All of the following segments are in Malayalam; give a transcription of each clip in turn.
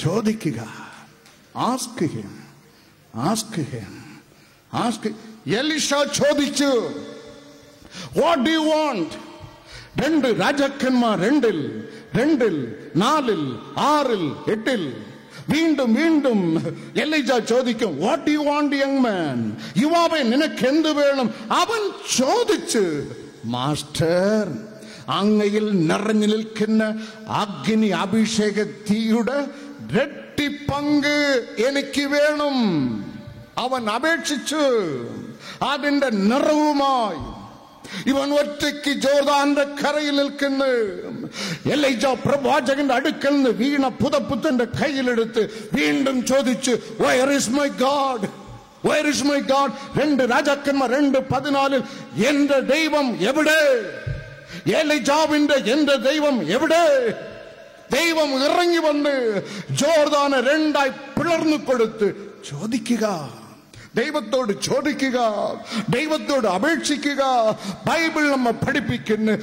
ചോദിക്കുക. Ask him, ask him, ask. Elisha ചോദിച്ചു, വാട്ട് ഡു യു വാണ്ട്? 2 രാജാക്കന്മാർ 2-ൽ 4-ൽ 6-ൽ 8-ൽ വീണ്ടും വീണ്ടും എലീജ ചോദിക്കും, what do you want young man? യുവാവേ, നിനക്ക് എന്ത് വേണം? അവൻ ചോദിച്ചു, മാസ്റ്റർ, അങ്ങയിൽ നിറഞ്ഞു നിൽക്കുന്ന അഗ്നി അഭിഷേക തീയുടെ 2 പങ്ക് എനിക്ക് വേണം. അവൻ അപേക്ഷിച്ചു. അതിന്റെ നിറവുമായി ഇവൻ ഒറ്റയ്ക്ക് ജോർദാന്റെ കരയിൽ നിൽക്കുന്നു. എലീജ പ്രവാചകന്റെ അടുക്കൽ നിന്ന് വീണ പുതപ്പുത്തന്റെ കയ്യിലെടുത്ത് വീണ്ടും ചോദിച്ചു, where is my God? Where is my God? 2 രാജാക്കന്മാർ 2:14 എന്റെ ദൈവം എവിടെ? എലീജാവിന്റെ എന്റെ ദൈവം എവിടെ? ദൈവം ഇറങ്ങി വന്ന് ജോർദാനെ 2ആയി പിളർന്നു കൊടുത്ത് ചോദിക്കുക. ദൈവത്തോട് ചോദിക്കുക, ദൈവത്തോട് അപേക്ഷിക്കുക. ബൈബിൾ നമ്മെ പഠിപ്പിക്കുന്നു,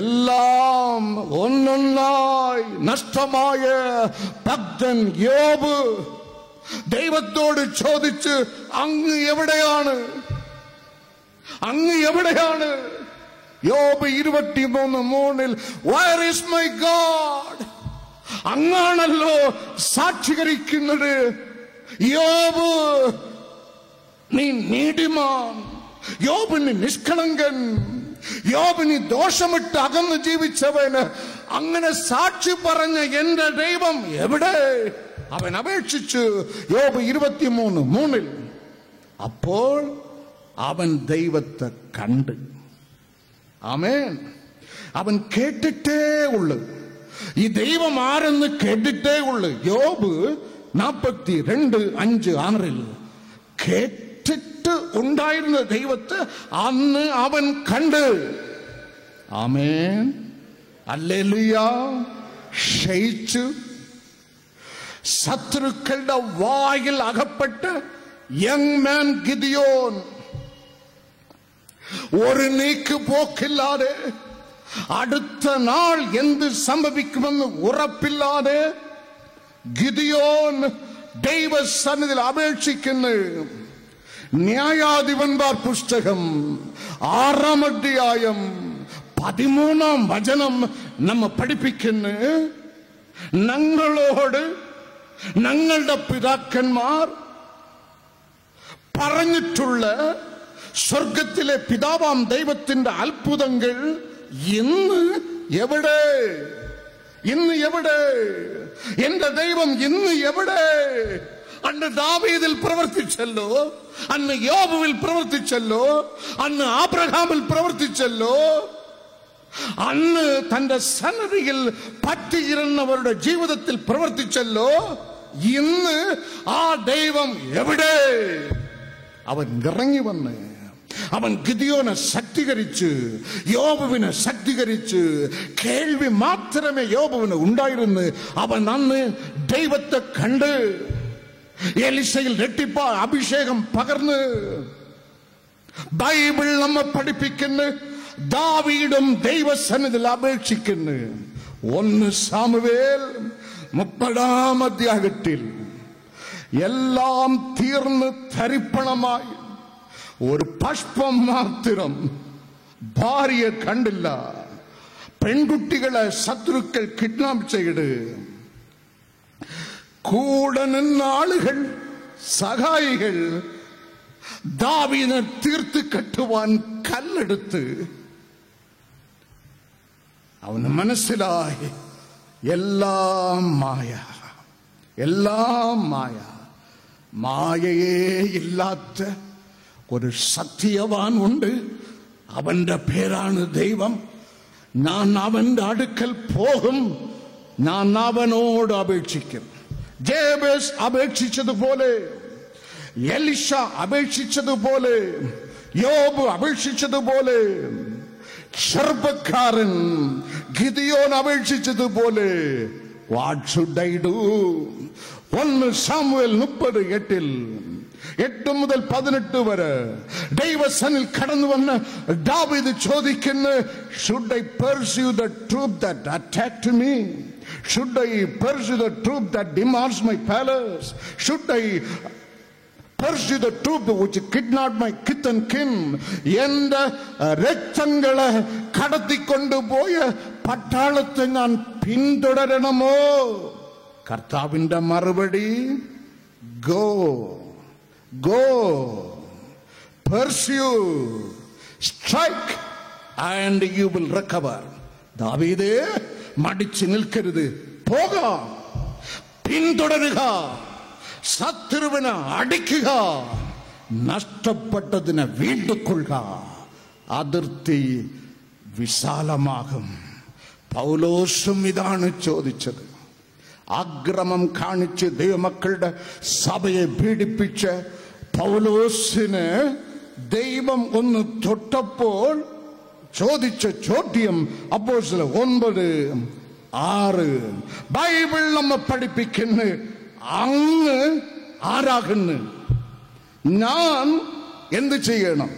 എല്ലാം ഒന്നൊന്നായി നഷ്ടമായ ഭക്തൻ യോബ് ദൈവത്തോട് ചോദിച്ച്, അങ്ങ് എവിടെയാണ്? അങ്ങ് എവിടെയാണ്? യോബ് 23:3 where is my God? അങ്ങാണല്ലോ സാക്ഷീകരിക്കുന്നത്. യോബ് നീ നീതിമാൻ, യോബ് നീ നിഷ്കളങ്കൻ, യോബ് നീ ദോഷമിട്ട് അകന്ന് ജീവിച്ചവന് അങ്ങനെ സാക്ഷി പറഞ്ഞ എന്റെ ദൈവം എവിടെ? അവൻ അപേക്ഷിച്ചു. യോബ് 23:3 അപ്പോൾ അവൻ ദൈവത്തെ കണ്ട്. ആമേൻ. അവൻ കേട്ടിട്ടേ ഉള്ളു. ഈ ദൈവം ആരെന്ന് കേട്ടിട്ടേ ഉള്ളു. യോബ് 42:5-6 കേട്ടിട്ട് ഉണ്ടായിരുന്ന ദൈവത്തെ അന്ന് അവൻ കണ്ട്. ആമേൻ. ഹല്ലേലൂയ. ക്ഷയിച്ചു ശത്രുക്കളുടെ വായിൽ അകപ്പെട്ട യങ് മാൻ ഗിദിയോൻ ഒരു നീക്ക് പോക്കില്ലാതെ, അടുത്ത നാൾ എന്ത് സംഭവിക്കുമെന്ന് ഉറപ്പില്ലാതെ ഗിദിയോൻ ദൈവസന്നിധിയിൽ അപേക്ഷിക്കുന്നു. ന്യായാധിപന്മാർ പുസ്തകം 6-ാം അധ്യായം 13-ാം വചനം നമ്മ പഠിപ്പിക്കുന്നു, ഞങ്ങളോട് ഞങ്ങളുടെ പിതാക്കന്മാർ പറഞ്ഞിട്ടുള്ള സ്വർഗത്തിലെ പിതാവാം ദൈവത്തിന്റെ അത്ഭുതങ്ങൾ ഇന്ന് എവിടെ? ഇന്ന് എവിടെ? എന്റെ ദൈവം ഇന്ന് എവിടെ? അന്ന് ദാവീദിൽ പ്രവർത്തിച്ചല്ലോ, അന്ന് യോബുവിൽ പ്രവർത്തിച്ചല്ലോ, അന്ന് ആബ്രഹാമിൽ പ്രവർത്തിച്ചല്ലോ, അന്ന് തന്റെ സന്നിധിയിൽ പറ്റിയിരുന്നവരുടെ ജീവിതത്തിൽ പ്രവർത്തിച്ചല്ലോ. ഇന്ന് ആ ദൈവം എവിടെ? അവൻ ഇറങ്ങി വന്ന് അവൻ ഗിദിയോനെ ശക്തീകരിച്ച്, യോബുവിനെ ശക്തീകരിച്ച്. കേൾവി മാത്രമേ യോബുവിന് ഉണ്ടായിരുന്നു. അവൻ അന്ന് ദൈവത്തെ കണ്ട് എലീശയിൽ രട്ടിപ്പ അഭിഷേകം പകർന്ന്. ബൈബിൾ നമ്മെ പഠിപ്പിക്കുന്നു, ദാവീദും ദൈവസന്നിധിയിൽ അപേക്ഷിക്കുന്നു. 1 സാമുവേൽ 30-ാം അധ്യായത്തിൽ എല്ലാം തീർന്ന് തരിപ്പണമായി ഒരു പുഷ്പം മാത്രം ഭാര്യയെ കണ്ടില്ല. പെൺകുട്ടികളെ ശത്രുക്കൾ കിഡ്നാപ്പ് ചെയ്ത് കൂടെ നിന്ന ആളുകൾ, സഹായികൾ ദാവീദിനെ തീർത്ത് കെട്ടുവാൻ കല്ലെടുത്ത്. അവന് മനസ്സിലായി, എല്ലാം മായ, എല്ലാം മായ. മായയേ ഇല്ലാത്ത ഒരു സത്യവാൻ ഉണ്ട്. അവന്റെ പേരാണ് ദൈവം. ഞാൻ അവന്റെ അടുക്കൽ പോകും, ഞാൻ അവനോട് അപേക്ഷിക്കും. ജേബസ് അപേക്ഷിച്ചതുപോലെ, എലീശ അപേക്ഷിച്ചതുപോലെ, യോബ് അപേക്ഷിച്ചതുപോലെ ചെറുപ്പക്കാരൻ ഗിദിയോൻ അപേക്ഷിച്ചതുപോലെ what should I do? 1 Samuel 30:8 8 മുതൽ 18 വരെ ദൈവസന്നിധിയിൽ കടന്നു വന്ന് ദാവീദ് ചോദിക്കുന്നു, should I pursue the troop that attacked me? Should I pursue the troop that demands my palace? Should I pursue the troop which kidnapped my kith and kin? എന്റെ രക്തങ്ങളെ കടത്തിക്കൊണ്ടുപോയ പട്ടാളത്തെ ഞാൻ പിന്തുടരണമോ? കർത്താവിന്റെ മറുപടി, go, pursue, strike and you will recover. ദാവീദേ, മടിച്ചു നിൽക്കരുത്, പോകാം, പിന്തുടരുക, ശത്രുവിനെ അടിക്കുക, നഷ്ടപ്പെട്ടതിനെ വീണ്ടെടുക്കുക, അതിർത്തി വിശാലമാകും. പൗലോസും ഇതാണ് ചോദിച്ചത്. അക്രമം കാണിച്ച് ദൈവമക്കളുടെ സഭയെ പീഡിപ്പിച്ച് പൗലോസിന് ദൈവം ഒന്ന് തൊട്ടപ്പോൾ ചോദിച്ച ചോദ്യം അപ്പോസ്തലർ 9:6 ബൈബിൾ നമ്മെ പഠിപ്പിക്കുന്നു, അങ്ങ് ആരാകുന്നു, ഞാൻ എന്ത് ചെയ്യണം?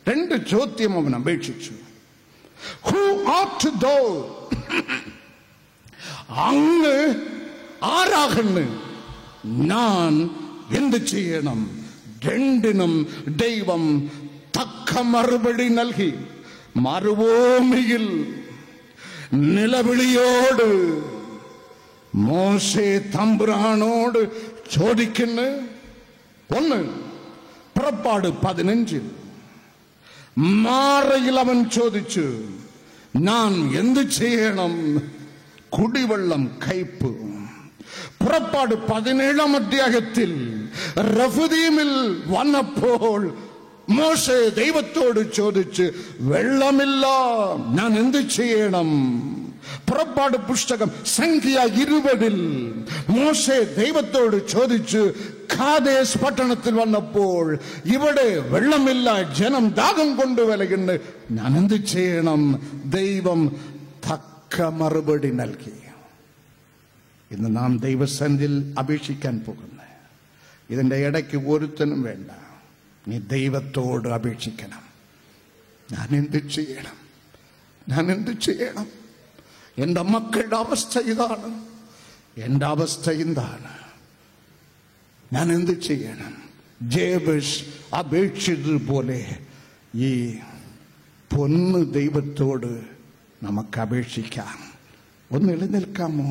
2 ചോദ്യം അവൻ അപേക്ഷിച്ചു. Who art thou? അങ്ങ് ആരാകുന്നു, ഞാൻ എന്ത് ചെയ്യണം? 2നും ദൈവം തക്ക മറുപടി നൽകി. മരുഭൂമിയിൽ നിലവിളിയോട് മോശെ തമ്പുരാനോട് ചോദിക്കുന്നു. 1 പുറപ്പാട് 15 മാറയിൽ അവൻ ചോദിച്ചു, ഞാൻ എന്ത് ചെയ്യണം? കുടിവെള്ളം കയ്പ്. പുറപ്പാട് 17 അധ്യായത്തിൽ റഫീദീമിൽ വന്നപ്പോൾ മോശെ ദൈവത്തോട് ചോദിച്ച്, വെള്ളമില്ല, ഞാൻ എന്ത് ചെയ്യണം? പുറപ്പാട് പുസ്തകം സംഖ്യ 20 മോശെ ദൈവത്തോട് ചോദിച്ചു, കാദേശ് പട്ടണത്തിൽ വന്നപ്പോൾ ഇവിടെ വെള്ളമില്ല, ജനം ദാഹം കൊണ്ട് വലയുന്നു, ഞാൻ എന്ത് ചെയ്യണം? ദൈവം തക്ക മറുപടി നൽകി. ഇന്ന് നാം ദൈവസന്നിധിയിൽ അപേക്ഷിക്കാൻ പോകുന്നു. ഇതിന്റെ ഇടയ്ക്ക് ഒരുത്തനും വേണ്ട, നീ ദൈവത്തോട് അപേക്ഷിക്കണം. ഞാൻ എന്ത് ചെയ്യണം? ഞാൻ എന്ത് ചെയ്യണം? എൻ്റെ മക്കളുടെ അവസ്ഥ ഇതാണ്, എൻ്റെ അവസ്ഥ എന്താണ്? ഞാൻ എന്ത് ചെയ്യണം? ജേബസ് അപേക്ഷിച്ചതുപോലെ ഈ പൊന്ന് ദൈവത്തോട് നമുക്ക് അപേക്ഷിക്കാം. ഒന്ന് എഴുന്നേൽക്കാമോ?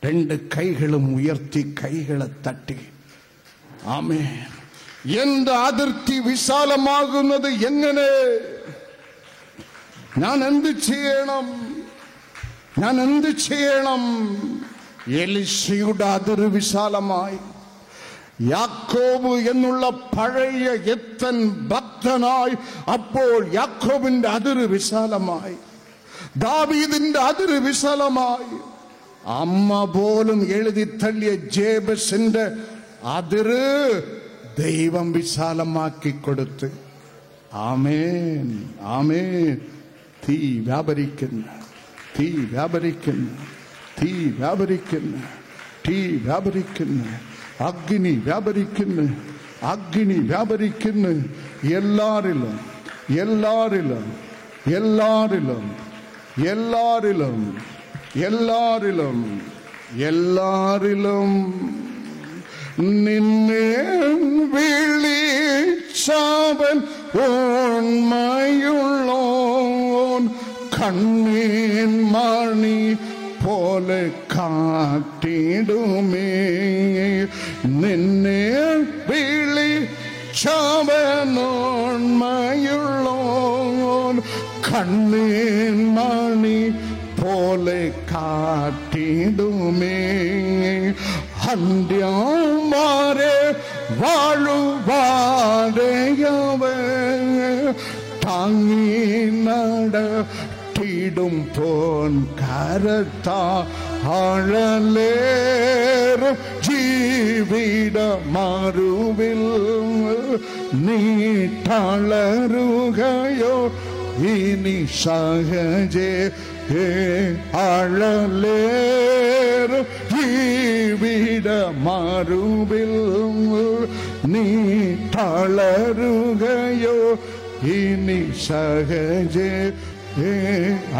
2 കൈകളും ഉയർത്തി കൈകളെ തട്ടി, ആമേൻ. എന്റെ അതിർത്തി വിശാലമാകുന്നത് എങ്ങനെ? ഞാൻ എന്ത് ചെയ്യണം? ഞാൻ എന്ത് ചെയ്യണം? എലീശയുടെ അതിർ വിശാലമായി. യാക്കോബ് എന്നുള്ള പഴയ എത്തൻ ഭക്തനായി അപ്പോൾ യാക്കോബിന്റെ അതിർ വിശാലമായി, ദാവീദിന്റെ അതിർ വിശാലമായി. അമ്മ പോലും എഴുതി തള്ളിയ ജേബസിന്റെ അതിര് ദൈവം വിശാലമാക്കി കൊടുത്ത്. ആമേൻ, ആമേൻ. തീ വ്യാപരിക്കുന്നു, തീ വ്യാപരിക്കുന്നു, തീ വ്യാപരിക്കുന്നു, തീ വ്യാപരിക്കുന്നു, അഗ്നി വ്യാപരിക്കുന്നു, അഗ്നി വ്യാപരിക്കുന്നു. എല്ലാരിലും എല്ലാരിലും എല്ലാരിലും എല്ലാരിലും എല്ലാരിലും എല്ലാരിലും നിന്നെ വിളിച്ചവൻ ഓർമ്മയുള്ളോൻ, കണ്ണീൻ മണി പോലെ കാട്ടിടുമേ. നിന്നെ വിളിച്ചവൻ ഓർമ്മയുള്ളോൻ, കണ്ണീൻ മണി പോലെ കാട്ടിടുമേ. അന്ത്യമാരെ വാഴുവാരെയവൻ താങ്ങി നടത്തിടും പോൻ കരത്താ ആഴലേറും ജീവിത മറുവിൽ നീ തളരുകയോ ഇനി സഹജേ ആഴലേറും ജീവിത മാറുവിൽ നീ തളരുകയോ ഇനി സഹജേ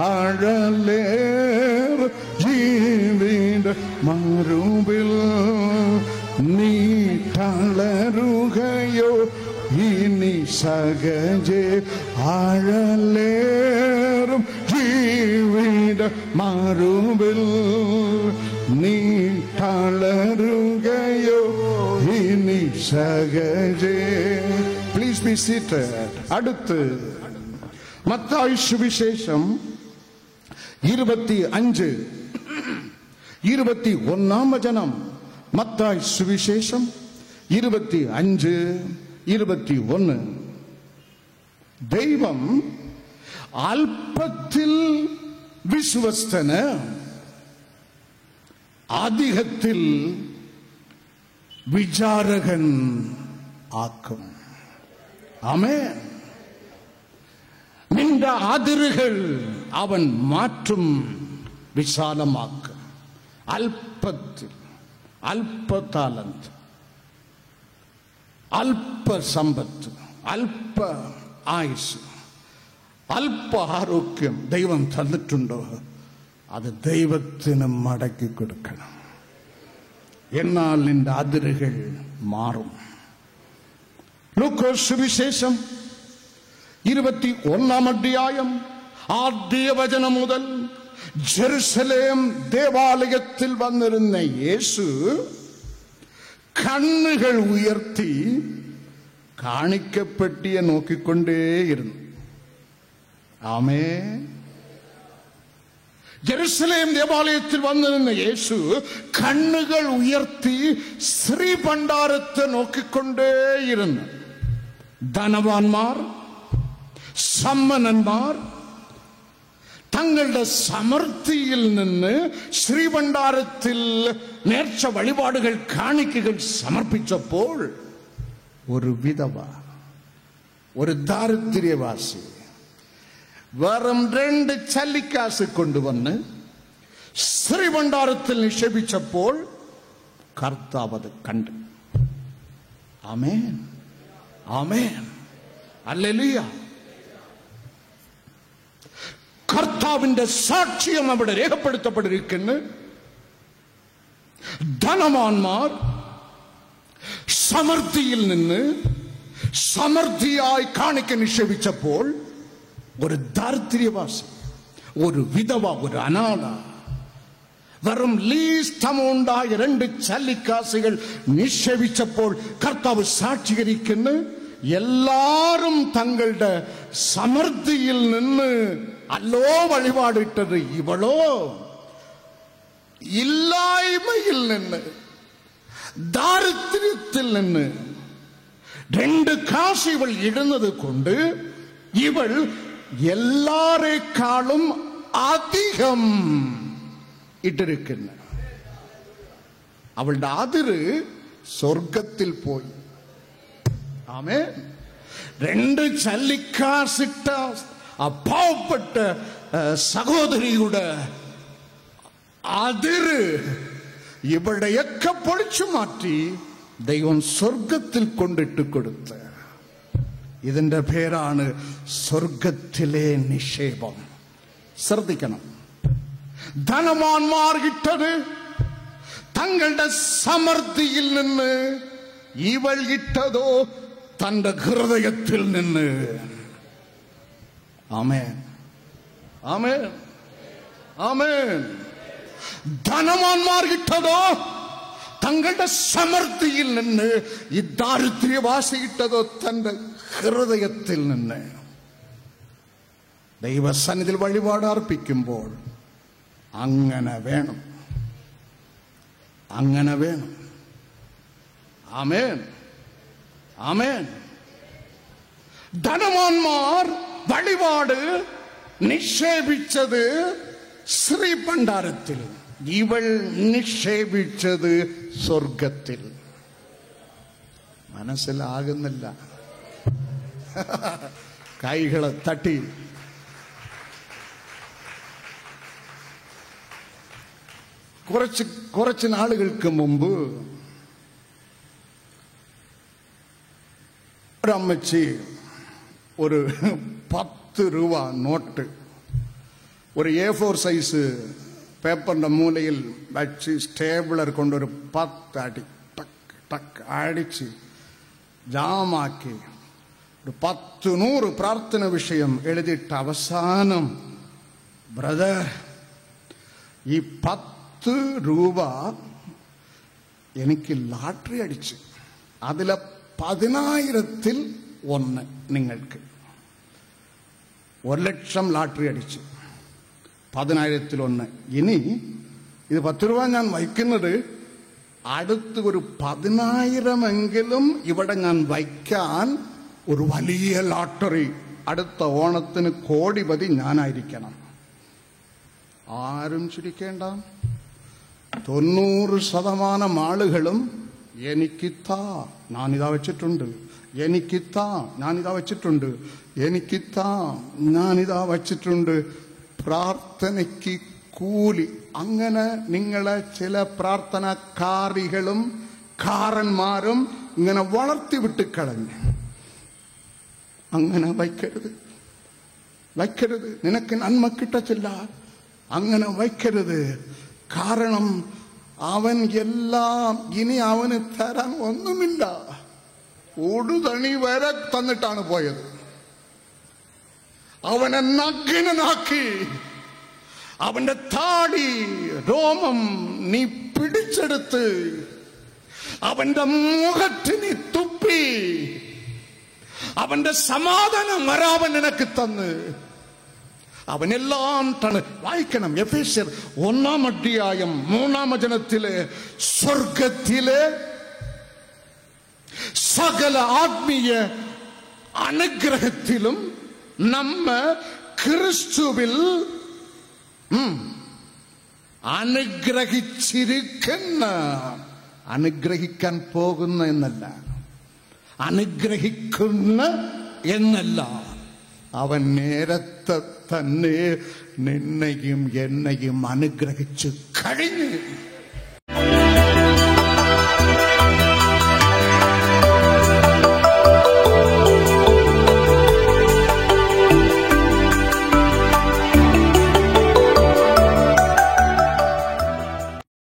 ആഴലേറും ജീവിത മാറുവിൽ നീ തളരുകയോ ഇനി സഹജേ ആഴലേറും ജീവിത മാറുവിൽ നീ തളരുകയോ ഇനി സഹജേ. Please be seated. അടുത്ത് മത്തായി സുവിശേഷം 25:21 വചനം. മത്തായി സുവിശേഷം 25:21. ദൈവം അല്പത്തിൽ വിശ്വസ്തന് അധികത്തിൽ വിചാരകൻ ആക്കും. ആമേൻ. നിന്റെ അതിരുകൾ അവൻ മാറ്റും, വിശാലമാക്കും. അല്പത്തിൽ അല്പ താലന്ത്, അല്പ സമ്പത്ത്, അല്പ ആയുസ്, അല്പ ആരോഗ്യം ദൈവം തന്നിട്ടുണ്ടോ, അത് ദൈവത്തിന് മടക്കി കൊടുക്കണം. എന്നാൽ നിന്റെ അതിരുകൾ മാറും. ലൂക്കോസ് സുവിശേഷം 21 അധ്യായം ആദ്യ വചനം മുതൽ ജെറുസലേം ദേവാലയത്തിൽ വന്നിരുന്ന യേശു കണ്ണുകൾ ഉയർത്തി കാണിക്കപ്പെട്ടിയെ നോക്കിക്കൊണ്ടേയിരുന്നു. ആമേൻ. ജെറുസലേം ദേവാലയത്തിൽ വന്നിരുന്ന യേശു കണ്ണുകൾ ഉയർത്തി ശ്രീഭണ്ഡാരത്തെ നോക്കിക്കൊണ്ടേയിരുന്നു. ധനവാന്മാർ, സമ്പന്നന്മാർ തങ്ങളുടെ സമൃദ്ധിയിൽ നിന്ന് ശ്രീഭണ്ഡാരത്തിൽ നേർച്ച വഴിപാടുകൾ, കാണിക്കകൾ സമർപ്പിച്ചപ്പോൾ ഒരു വിധവ, ഒരു ദാരിദ്ര്യവാസി വെറും 2 ചല്ലിക്കാശ് കൊണ്ടുവന്ന് ശ്രീഭണ്ഡാരത്തിൽ നിക്ഷേപിച്ചപ്പോൾ കർത്താവ് അത് കണ്ടു. ആമേൻ, ആമേൻ, ഹല്ലേലൂയ. കർത്താവിന്റെ സാക്ഷ്യം അവിടെ രേഖപ്പെടുത്തപ്പെട്ടിരിക്കുന്നു. ധനവാന്മാർ സമൃദ്ധിയിൽ നിന്ന് സമൃദ്ധിയായി കാണിക്ക നിക്ഷേപിച്ചപ്പോൾ ഒരു ദാരിദ്ര്യവാസി, ഒരു വിധവ, ഒരു അനാഥ വെറും ലീസ്റ്റ് അമൗണ്ടായ 2 ചല്ലിക്കാസുകൾ നിക്ഷേപിച്ചപ്പോൾ കർത്താവ് സാക്ഷീകരിക്കുന്നു. എല്ലാരും തങ്ങളുടെ സമൃദ്ധിയിൽ നിന്ന് അല്ലോ വഴിപാടിട്ടത്, ഇവളോ ഇല്ലായ്മയിൽ നിന്ന്, ദാരിദ്ര്യത്തിൽ നിന്ന് 2 കാശ് ഇവൾ ഇടുന്നത് കൊണ്ട് ഇവൾ എല്ലാരെക്കാളും അധികം ഇട്ടിരിക്കുന്നു. അവളുടെ അതിര് സ്വർഗത്തിൽ പോയി. ആമേൻ. 2 ചല്ലിക്കാസിട്ട ആ പാവപ്പെട്ട സഹോദരിയുടെ അതിര് ഇവിടെയൊക്കെ പൊളിച്ചു മാറ്റി ദൈവം സ്വർഗത്തിൽ കൊണ്ടിട്ട് കൊടുത്ത്. ഇതിന്റെ പേരാണ് സ്വർഗത്തിലെ നിക്ഷേപം. ശ്രദ്ധിക്കണം. ധനവാന്മാർ ഇട്ടത് തങ്ങളുടെ സമൃദ്ധിയിൽ നിന്ന്, ഇവൾ ഇട്ടതോ തന്റെ ഹൃദയത്തിൽ നിന്ന്. ആമേൻ, ആമേൻ, ആമേൻ. ധനവാന്മാർ ഇട്ടതോ തങ്ങളുടെ സമൃദ്ധിയിൽ നിന്ന്, ഈ ദാരിദ്ര്യവാസി ഇട്ടതോ തന്റെ ഹൃദയത്തിൽ നിന്ന്. ദൈവസന്നിധിയിൽ വഴിപാട് അർപ്പിക്കുമ്പോൾ അങ്ങനെ വേണം, അങ്ങനെ വേണം. ആമേൻ, ആമേൻ. ധനവാന്മാർ വഴിപാട് നിക്ഷേപിച്ചത് ശ്രീഭണ്ഡാരത്തിൽ, ഇവൾ നിക്ഷേപിച്ചത് സ്വർഗത്തിൽ. മനസ്സിലാകുന്നില്ല. കൈകളെ തട്ടി കുറച്ച് നാളുകൾക്ക് മുമ്പ് ഒരമ്മച്ചി ഒരു 10 രൂപ നോട്ട് ഒരു A4 സൈസ് പേപ്പറിന്റെ മൂലയിൽ വെച്ച് സ്റ്റേബിളർ കൊണ്ടൊരു 10 അടി ടക്ക് ടക്ക് അടിച്ച് ജാമാക്കി ഒരു 100 പ്രാർത്ഥന വിഷയം എഴുതിയിട്ട് അവസാനം, ബ്രദർ, ഈ 10 രൂപ എനിക്ക് ലാട്ടറി അടിച്ച്, അതിലെ 10,000-ൽ 1 നിങ്ങൾക്ക്. 1,00,000 ലാട്ടറി അടിച്ച് 10,000-ൽ 1. ഇനി ഇത് 10 രൂപ ഞാൻ വയ്ക്കുന്നത് അടുത്ത് ഒരു 10,000-എങ്കിലും ഇവിടെ ഞാൻ വയ്ക്കാൻ ഒരു വലിയ ലാട്ടറി അടുത്ത ഓണത്തിന് കോടിപതി ഞാനായിരിക്കണം. ആരും ചിരിക്കേണ്ട. 90% ആളുകളും എനിക്കിത്താ, ഞാനിതാ വെച്ചിട്ടുണ്ട്, എനിക്കിത്താ, ഞാനിതാ വെച്ചിട്ടുണ്ട്, എനിക്കിത്താ, ഞാനിതാ വച്ചിട്ടുണ്ട്, പ്രാർത്ഥനയ്ക്ക് കൂലി. അങ്ങനെ നിങ്ങളെ ചില പ്രാർത്ഥനക്കാരികളും കാരന്മാരും ഇങ്ങനെ വളർത്തിവിട്ട് കളഞ്ഞു. അങ്ങനെ വയ്ക്കരുത്, വയ്ക്കരുത്. നിനക്ക് നന്മ കിട്ടത്തില്ല, അങ്ങനെ വയ്ക്കരുത്. കാരണം അവൻ എല്ലാം ഇനി അവന് തരാൻ ഒന്നുമില്ല. ഉടുതണി വരെ തന്നിട്ടാണ് പോയത്. അവനെ നഗ്നനാക്കി അവന്റെ താടി രോമം നീ പിടിച്ചെടുത്ത് അവന്റെ മുഖത്തിന് തുപ്പി അവന്റെ സമാധാനം വരാവൻ നിനക്ക് തന്ന് അവനെല്ലാം വായിക്കണം. എഫേസ്യർ 1-ാം അധ്യായം 3-ാം വചനത്തിലെ സ്വർഗത്തിലെ സകല ആത്മീയ അനുഗ്രഹത്തിലും നമ്മ ക്രിസ്തുവിൽ അനുഗ്രഹിച്ചിരിക്കുന്ന, അനുഗ്രഹിക്കാൻ പോകുന്ന എന്നല്ല, അനുഗ്രഹിക്കുന്ന എന്നല്ല, അവൻ നേരത്തെ തന്നെ നിന്നെയും എന്നെയും അനുഗ്രഹിച്ചു കഴിഞ്ഞു.